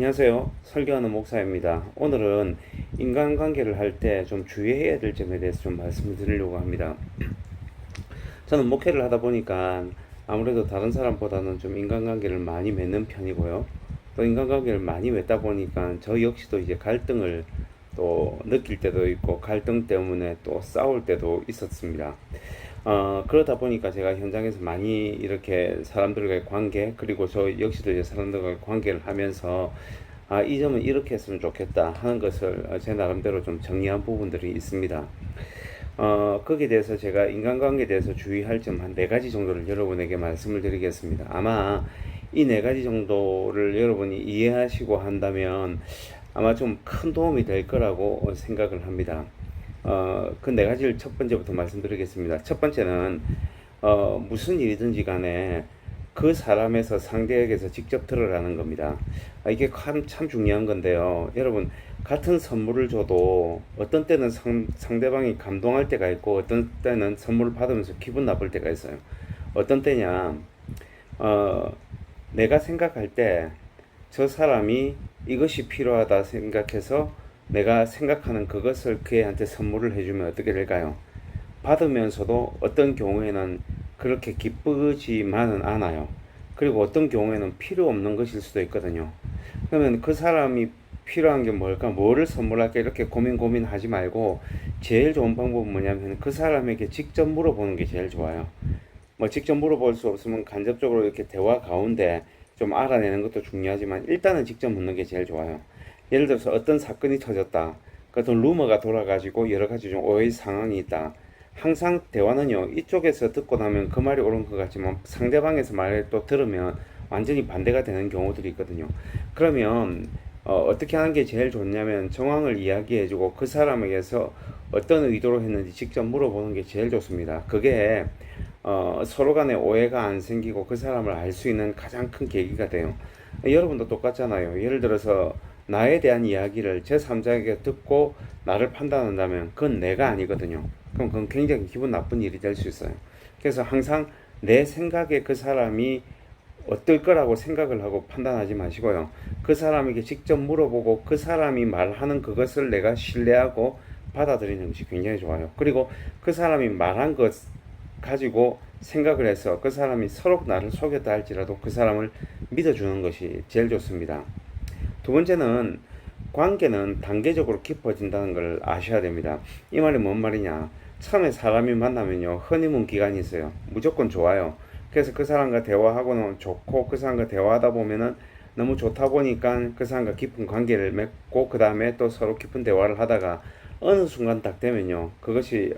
안녕하세요. 설교하는 목사입니다. 오늘은 인간관계를 할 때 좀 주의해야 될 점에 대해서 좀 말씀을 드리려고 합니다. 저는 목회를 하다 보니까 아무래도 다른 사람보다는 좀 인간관계를 많이 맺는 편이고요. 또 인간관계를 많이 맺다 보니까 저 역시도 이제 갈등을 또 느낄 때도 있고 갈등 때문에 또 싸울 때도 있었습니다. 그러다 보니까 제가 현장에서 많이 이렇게 사람들과의 관계, 그리고 저 역시도 이제 사람들과의 관계를 하면서 이 점은 이렇게 했으면 좋겠다 하는 것을 제 나름대로 좀 정리한 부분들이 있습니다. 거기에 대해서 제가 인간관계에 대해서 주의할 점 한 네 가지 정도를 여러분에게 말씀을 드리겠습니다. 아마 이 네 가지 정도를 여러분이 이해하시고 한다면 아마 좀 큰 도움이 될 거라고 생각을 합니다. 그 네 가지를 첫 번째부터 말씀드리겠습니다. 첫 번째는 무슨 일이든지 간에 그 사람에서 상대에게서 직접 들으라는 겁니다. 이게 참 중요한 건데요. 여러분, 같은 선물을 줘도 어떤 때는 상대방이 감동할 때가 있고 어떤 때는 선물을 받으면서 기분 나쁠 때가 있어요. 어떤 때냐, 어, 내가 생각할 때 저 사람이 이것이 필요하다 생각해서 내가 생각하는 그것을 그애한테 선물을 해주면 어떻게 될까요? 받으면서도 어떤 경우에는 그렇게 기쁘지만은 않아요. 그리고 어떤 경우에는 필요 없는 것일 수도 있거든요. 그러면 그 사람이 필요한 게 뭘까? 뭐를 선물할까? 이렇게 고민하지 말고 제일 좋은 방법은 뭐냐면 그 사람에게 직접 물어보는 게 제일 좋아요. 뭐 직접 물어볼 수 없으면 간접적으로 이렇게 대화 가운데 좀 알아내는 것도 중요하지만 일단은 직접 묻는 게 제일 좋아요. 예를 들어서 어떤 사건이 터졌다. 그 어떤 루머가 돌아가지고 여러 가지 좀 오해의 상황이 있다. 항상 대화는요, 이쪽에서 듣고 나면 그 말이 옳은 것 같지만 상대방에서 말을 또 들으면 완전히 반대가 되는 경우들이 있거든요. 그러면 어떻게 하는 게 제일 좋냐면 정황을 이야기해주고 그 사람에게서 어떤 의도로 했는지 직접 물어보는 게 제일 좋습니다. 그게 서로 간에 오해가 안 생기고 그 사람을 알 수 있는 가장 큰 계기가 돼요. 여러분도 똑같잖아요. 예를 들어서 나에 대한 이야기를 제3자에게 듣고 나를 판단한다면 그건 내가 아니거든요. 그럼 그건 굉장히 기분 나쁜 일이 될 수 있어요. 그래서 항상 내 생각에 그 사람이 어떨 거라고 생각을 하고 판단하지 마시고요. 그 사람에게 직접 물어보고 그 사람이 말하는 그것을 내가 신뢰하고 받아들이는 것이 굉장히 좋아요. 그리고 그 사람이 말한 것 가지고 생각을 해서 그 사람이 서로 나를 속였다 할지라도 그 사람을 믿어주는 것이 제일 좋습니다. 두 번째는 관계는 단계적으로 깊어진다는 걸 아셔야 됩니다. 이 말이 뭔 말이냐? 처음에 사람이 만나면요, 허니문 기간이 있어요. 무조건 좋아요. 그래서 그 사람과 대화하고는 좋고 그 사람과 대화하다 보면은 너무 좋다 보니까 그 사람과 깊은 관계를 맺고 그 다음에 또 서로 깊은 대화를 하다가 어느 순간 딱 되면요, 그것이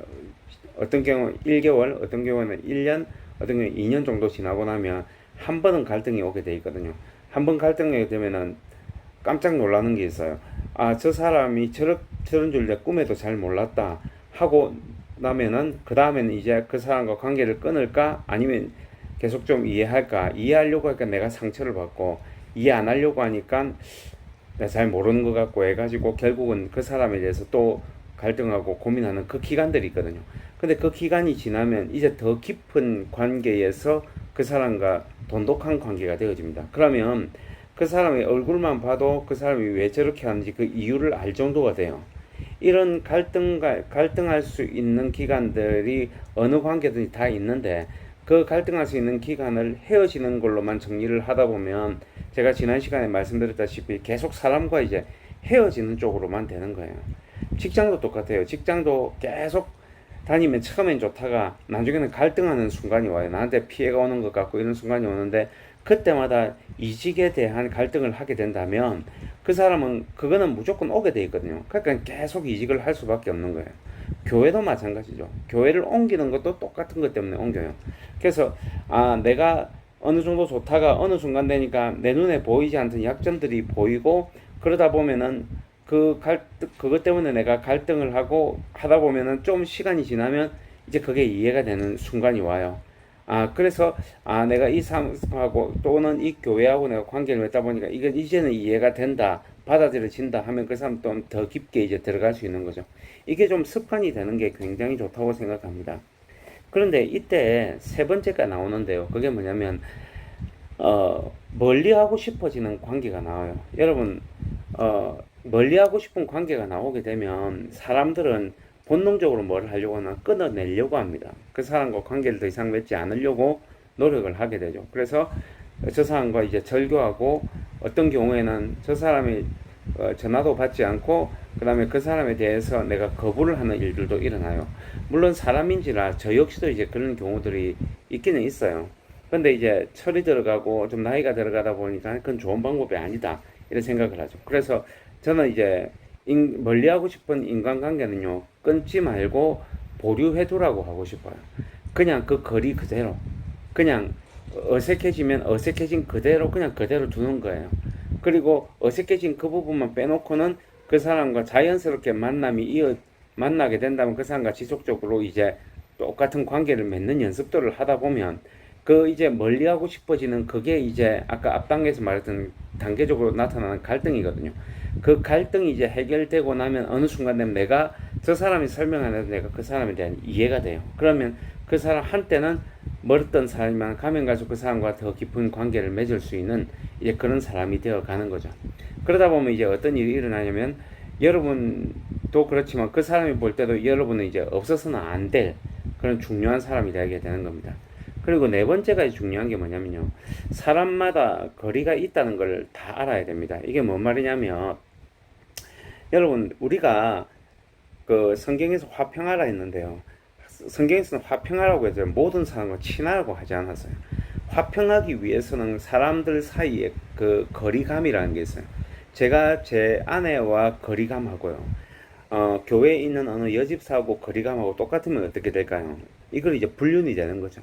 어떤 경우 1개월, 어떤 경우는 1년, 어떤 경우 2년 정도 지나고 나면 한 번은 갈등이 오게 돼 있거든요. 한 번 갈등이 되면은 깜짝 놀라는 게 있어요. 저 사람이 저런 줄 내 꿈에도 잘 몰랐다 하고 나면은 그 다음에는 이제 그 사람과 관계를 끊을까 아니면 계속 좀 이해할까. 이해하려고 하니까 내가 상처를 받고 이해 안 하려고 하니까 내가 잘 모르는 것 같고 해가지고 결국은 그 사람에 대해서 또 갈등하고 고민하는 그 기간들이 있거든요. 근데 그 기간이 지나면 이제 더 깊은 관계에서 그 사람과 돈독한 관계가 되어집니다. 그러면 그 사람의 얼굴만 봐도 그 사람이 왜 저렇게 하는지 그 이유를 알 정도가 돼요. 이런 갈등할 수 있는 기간들이 어느 관계든지 다 있는데 그 갈등할 수 있는 기간을 헤어지는 걸로만 정리를 하다 보면 제가 지난 시간에 말씀드렸다시피 계속 사람과 이제 헤어지는 쪽으로만 되는 거예요. 직장도 똑같아요. 직장도 계속 다니면 처음엔 좋다가 나중에는 갈등하는 순간이 와요. 나한테 피해가 오는 것 같고 이런 순간이 오는데 그때마다 이직에 대한 갈등을 하게 된다면 그 사람은 그거는 무조건 오게 돼 있거든요. 그러니까 계속 이직을 할 수밖에 없는 거예요. 교회도 마찬가지죠. 교회를 옮기는 것도 똑같은 것 때문에 옮겨요. 그래서 내가 어느 정도 좋다가 어느 순간 되니까 내 눈에 보이지 않던 약점들이 보이고 그러다 보면은 그것 때문에 내가 갈등을 하고 하다 보면은 좀 시간이 지나면 이제 그게 이해가 되는 순간이 와요. 그래서, 내가 이 사람하고 또는 이 교회하고 내가 관계를 맺다 보니까 이게 이제는 이해가 된다, 받아들여진다 하면 그 사람 또 더 깊게 이제 들어갈 수 있는 거죠. 이게 좀 습관이 되는 게 굉장히 좋다고 생각합니다. 그런데 이때 세 번째가 나오는데요. 그게 뭐냐면 멀리하고 싶어지는 관계가 나와요. 여러분, 멀리하고 싶은 관계가 나오게 되면 사람들은 본능적으로 뭘 하려고 하나 끊어내려고 합니다. 그 사람과 관계를 더 이상 맺지 않으려고 노력을 하게 되죠. 그래서 저 사람과 이제 절교하고 어떤 경우에는 저 사람이 전화도 받지 않고 그 다음에 그 사람에 대해서 내가 거부를 하는 일들도 일어나요. 물론 사람인지라 저 역시도 이제 그런 경우들이 있기는 있어요. 근데 이제 철이 들어가고 좀 나이가 들어가다 보니까 그건 좋은 방법이 아니다 이런 생각을 하죠. 그래서 저는 이제 멀리하고 싶은 인간관계는요 끊지 말고 보류해두라고 하고 싶어요. 그냥 그 거리 그대로 그냥 어색해지면 어색해진 그대로 그냥 그대로 두는 거예요. 그리고 어색해진 그 부분만 빼놓고는 그 사람과 자연스럽게 만나게 된다면 그 사람과 지속적으로 이제 똑같은 관계를 맺는 연습들을 하다 보면 그 이제 멀리하고 싶어지는 그게 이제 아까 앞단계에서 말했던 단계적으로 나타나는 갈등이거든요. 그 갈등이 이제 해결되고 나면 어느 순간 되면 내가 저 사람이 설명 안 해도 내가 그 사람에 대한 이해가 돼요. 그러면 그 사람 한때는 멀었던 사람이만 가면 갈수록 그 사람과 더 깊은 관계를 맺을 수 있는 이제 그런 사람이 되어 가는 거죠. 그러다 보면 이제 어떤 일이 일어나냐면 여러분도 그렇지만 그 사람이 볼 때도 여러분은 이제 없어서는 안 될 그런 중요한 사람이 되게 되는 겁니다. 그리고 네 번째가 중요한 게 뭐냐면요. 사람마다 거리가 있다는 걸 다 알아야 됩니다. 이게 뭔 말이냐면 여러분 우리가 그 성경에서 화평하라 했는데요. 성경에서는 화평하라고 해서 모든 사람과 친하라고 하지 않았어요. 화평하기 위해서는 사람들 사이에 그 거리감이라는 게 있어요. 제가 제 아내와 거리감하고요. 교회에 있는 어느 여집사하고 거리감하고 똑같으면 어떻게 될까요? 이걸 이제 불륜이 되는 거죠.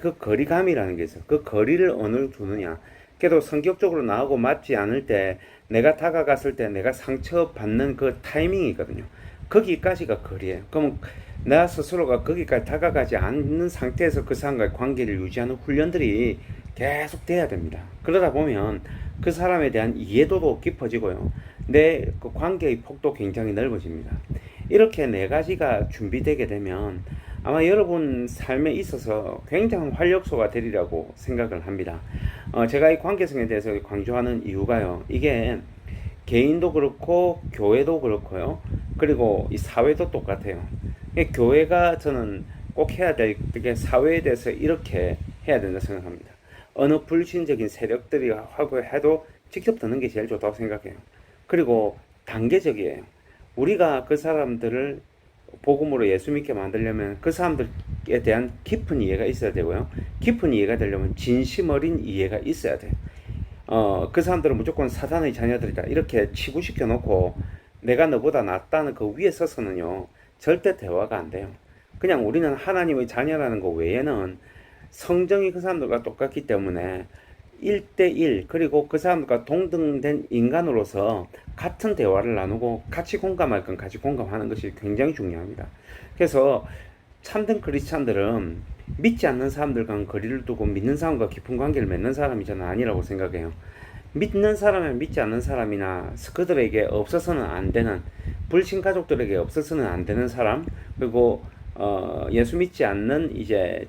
그 거리감이라는 게 있어요. 그 거리를 어느 두느냐. 그래도 성격적으로 나하고 맞지 않을 때 내가 다가갔을 때 내가 상처받는 그 타이밍이거든요. 거기까지가 거리예요. 그럼 나 스스로가 거기까지 다가가지 않는 상태에서 그 사람과의 관계를 유지하는 훈련들이 계속 돼야 됩니다. 그러다 보면 그 사람에 대한 이해도도 깊어지고요. 내 그 관계의 폭도 굉장히 넓어집니다. 이렇게 네 가지가 준비되게 되면 아마 여러분 삶에 있어서 굉장한 활력소가 되리라고 생각을 합니다. 제가 이 관계성에 대해서 강조하는 이유가요. 이게 개인도 그렇고 교회도 그렇고요. 그리고 이 사회도 똑같아요. 교회가 저는 꼭 해야 될 게 사회에 대해서 이렇게 해야 된다 생각합니다. 어느 불신적인 세력들이 하고 해도 직접 듣는 게 제일 좋다고 생각해요. 그리고 단계적이에요. 우리가 그 사람들을 복음으로 예수 믿게 만들려면 그 사람들에 대한 깊은 이해가 있어야 되고요. 깊은 이해가 되려면 진심 어린 이해가 있어야 돼요. 그 사람들은 무조건 사단의 자녀들이다 이렇게 치부시켜 놓고 내가 너보다 낫다는 그 위에 서서는요 절대 대화가 안 돼요. 그냥 우리는 하나님의 자녀라는 거 외에는 성정이 그 사람들과 똑같기 때문에 1대1 그리고 그 사람들과 동등된 인간으로서 같은 대화를 나누고 같이 공감할 건 같이 공감하는 것이 굉장히 중요합니다. 그래서 참된 크리스찬들은 믿지 않는 사람들과는 거리를 두고 믿는 사람과 깊은 관계를 맺는 사람이 저는 아니라고 생각해요. 믿는 사람이나 믿지 않는 사람이나 그들에게 없어서는 안 되는 불신 가족들에게 없어서는 안 되는 사람 그리고 예수 믿지 않는 이제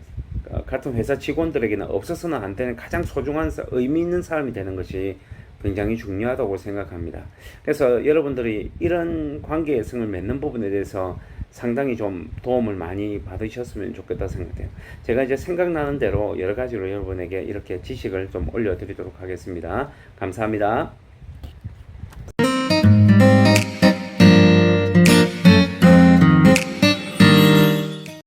같은 회사 직원들에게는 없어서는 안 되는 가장 소중한 의미 있는 사람이 되는 것이 굉장히 중요하다고 생각합니다. 그래서 여러분들이 이런 관계의 성을 맺는 부분에 대해서 상당히 좀 도움을 많이 받으셨으면 좋겠다 생각해요. 제가 이제 생각나는 대로 여러 가지로 여러분에게 이렇게 지식을 좀 올려드리도록 하겠습니다. 감사합니다.